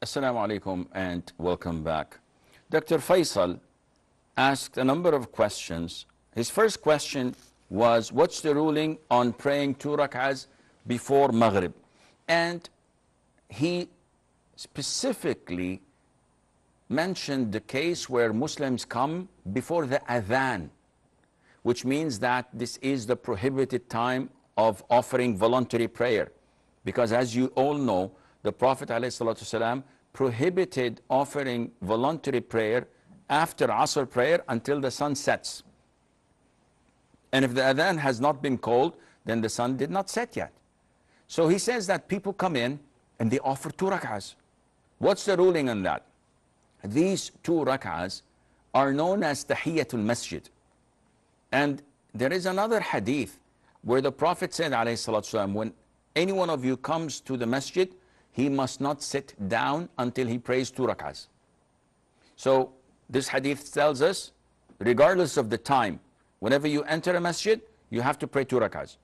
Assalamu alaikum and welcome back. Dr. Faisal asked a number of questions. His first question was, what's the ruling on praying 2 rakahs before Maghrib? And he specifically mentioned the case where Muslims come before the adhan, which means that this is the prohibited time of offering voluntary prayer. Because as you all know, the Prophet ﷺ prohibited offering voluntary prayer after Asr prayer until the sun sets. And if the adhan has not been called, then the sun did not set yet. So he says that people come in and they offer 2 rakahs. What's the ruling on that? These 2 rakahs are known as Tahiyatul Masjid. And there is another hadith where the Prophet said, ﷺ, when any one of you comes to the masjid, he must not sit down until he prays 2 rakahs. So this hadith tells us, regardless of the time, whenever you enter a masjid, you have to pray 2 rakahs.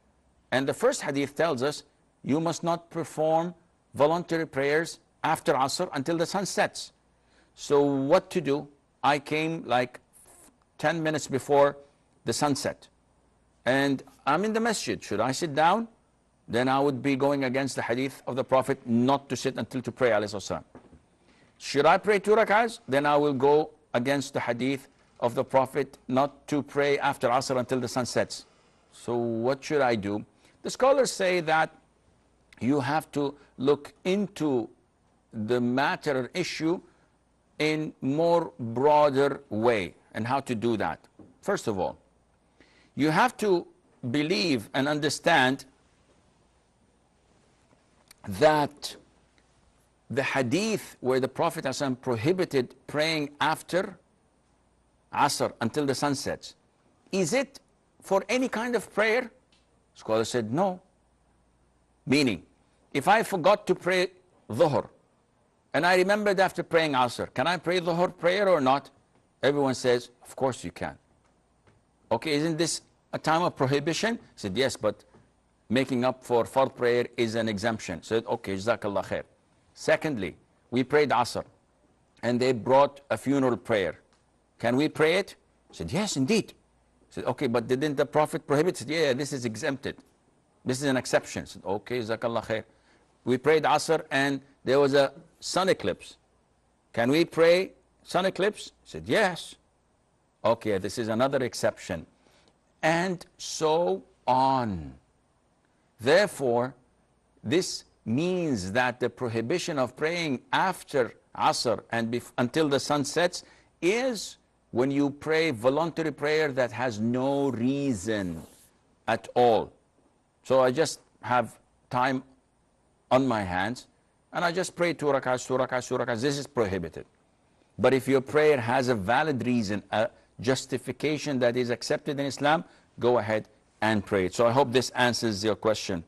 And the first hadith tells us, you must not perform voluntary prayers after Asr until the sun sets. So what to do? I came like 10 minutes before the sunset. And I'm in the masjid. Should I sit down? Then I would be going against the hadith of the Prophet not to sit until to pray, alayhi salam. Should I pray 2 rakahs? Then I will go against the hadith of the Prophet not to pray after Asr until the sun sets. So what should I do? The scholars say that you have to look into the matter or issue in more broader way. And how to do that? First of all, you have to believe and understand that the hadith where the Prophet ﷺ prohibited praying after Asr until the sun sets, is it for any kind of prayer? Scholars said no. Meaning, if I forgot to pray Dhuhr and I remembered after praying Asr, can I pray Dhuhr prayer or not? Everyone says, of course you can. Okay, isn't this a time of prohibition? I said, yes, but making up for fard prayer is an exemption. Said, okay, Jazakallah khair. Secondly, we prayed Asr and they brought a funeral prayer. Can we pray it? I said, yes, indeed. I said, okay, but didn't the Prophet prohibit? I said, yeah, this is exempted. This is an exception. I said, okay, Jazakallah khair. We prayed Asr and there was a sun eclipse. Can we pray sun eclipse? I said, yes. Okay, this is another exception. And so on. Therefore, this means that the prohibition of praying after Asr and until the sun sets is when you pray voluntary prayer that has no reason at all. So I just have time on my hands and I just pray 2 rakahs, 2 rakahs, 2 rakahs. This is prohibited. But if your prayer has a valid reason, a justification that is accepted in Islam, go ahead and pray it. So I hope this answers your question.